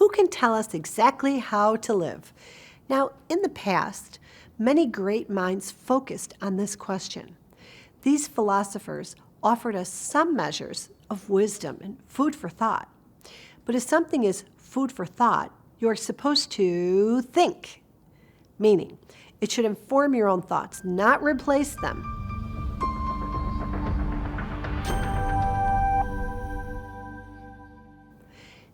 Who can tell us exactly how to live? Now, in the past, many great minds focused on this question. These philosophers offered us some measures of wisdom and food for thought. But if something is food for thought, you're supposed to think, meaning it should inform your own thoughts, not replace them.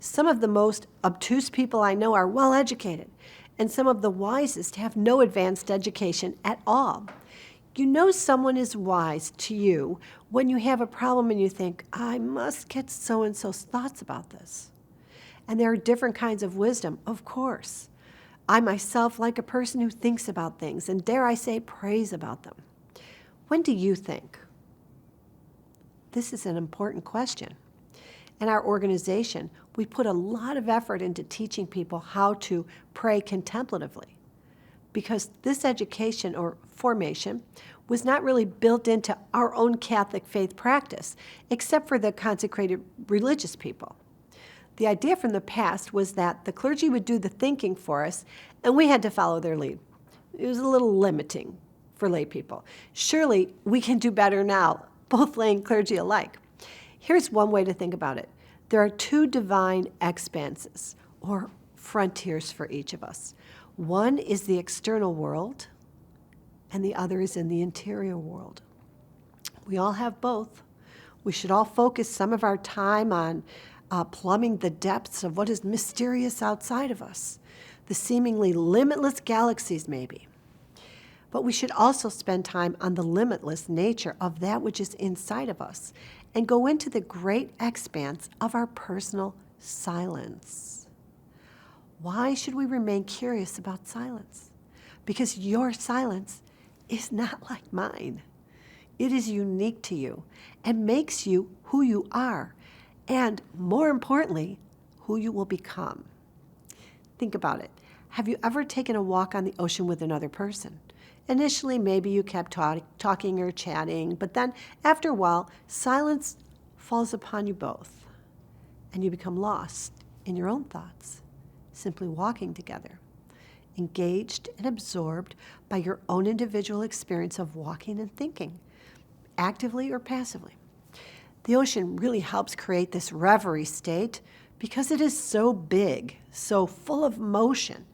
Some of the most obtuse people I know are well educated, and some of the wisest have no advanced education at all. You know someone is wise to you when you have a problem and you think, I must get so-and-so's thoughts about this. And there are different kinds of wisdom, of course. I myself like a person who thinks about things and, dare I say, prays about them. When do you think? This is an important question. In our organization, we put a lot of effort into teaching people how to pray contemplatively, because this education or formation was not really built into our own Catholic faith practice, except for the consecrated religious people. The idea from the past was that the clergy would do the thinking for us, and we had to follow their lead. It was a little limiting for lay people. Surely we can do better now, both lay and clergy alike. Here's one way to think about it. There are two divine expanses, or frontiers for each of us. One is the external world, and the other is in the interior world. We all have both. We should all focus some of our time on plumbing the depths of what is mysterious outside of us, the seemingly limitless galaxies maybe. But we should also spend time on the limitless nature of that which is inside of us and go into the great expanse of our personal silence. Why should we remain curious about silence? Because your silence is not like mine. It is unique to you and makes you who you are, and more importantly, who you will become. Think about it. Have you ever taken a walk on the ocean with another person? Initially, maybe you kept talking or chatting, but then after a while, silence falls upon you both, and you become lost in your own thoughts, simply walking together, engaged and absorbed by your own individual experience of walking and thinking, actively or passively. The ocean really helps create this reverie state because it is so big, so full of motion.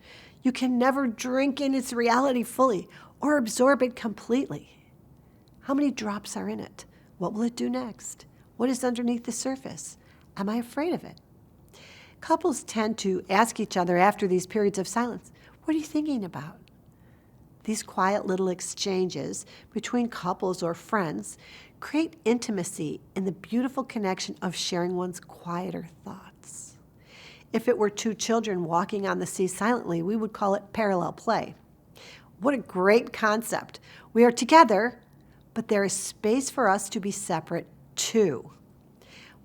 You can never drink in its reality fully or absorb it completely. How many drops are in it? What will it do next? What is underneath the surface? Am I afraid of it? Couples tend to ask each other after these periods of silence, what are you thinking about? These quiet little exchanges between couples or friends create intimacy in the beautiful connection of sharing one's quieter thoughts. If it were two children walking on the sea silently, we would call it parallel play. What a great concept. We are together, but there is space for us to be separate too.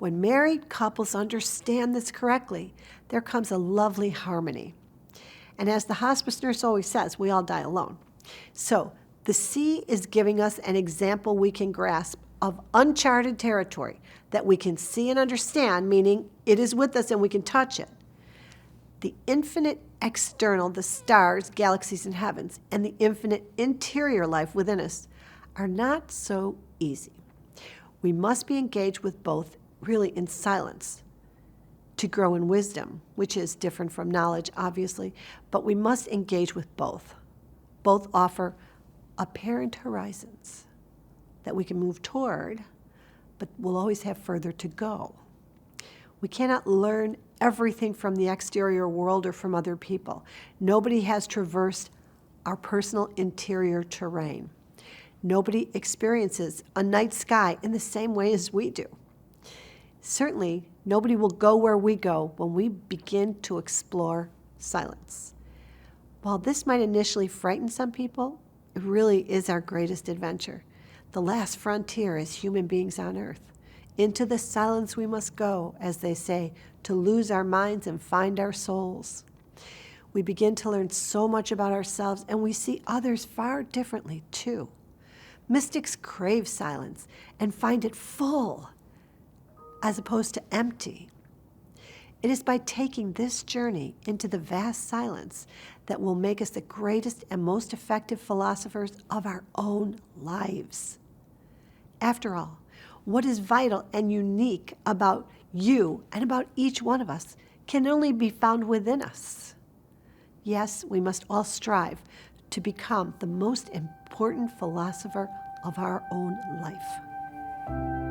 When married couples understand this correctly, there comes a lovely harmony. And as the hospice nurse always says, we all die alone. So the sea is giving us an example we can grasp of uncharted territory that we can see and understand, meaning it is with us and we can touch it. The infinite external, the stars, galaxies, and heavens, and the infinite interior life within us are not so easy. We must be engaged with both, really in silence, to grow in wisdom, which is different from knowledge, obviously, but we must engage with both. Both offer apparent horizons that we can move toward, but we'll always have further to go. We cannot learn everything from the exterior world or from other people. Nobody has traversed our personal interior terrain. Nobody experiences a night sky in the same way as we do. Certainly, nobody will go where we go when we begin to explore silence. While this might initially frighten some people, it really is our greatest adventure, the last frontier as human beings on earth. Into the silence we must go, as they say, to lose our minds and find our souls. We begin to learn so much about ourselves, and we see others far differently, too. Mystics crave silence and find it full, as opposed to empty. It is by taking this journey into the vast silence that will make us the greatest and most effective philosophers of our own lives. After all, what is vital and unique about you and about each one of us can only be found within us. Yes, we must all strive to become the most important philosopher of our own life.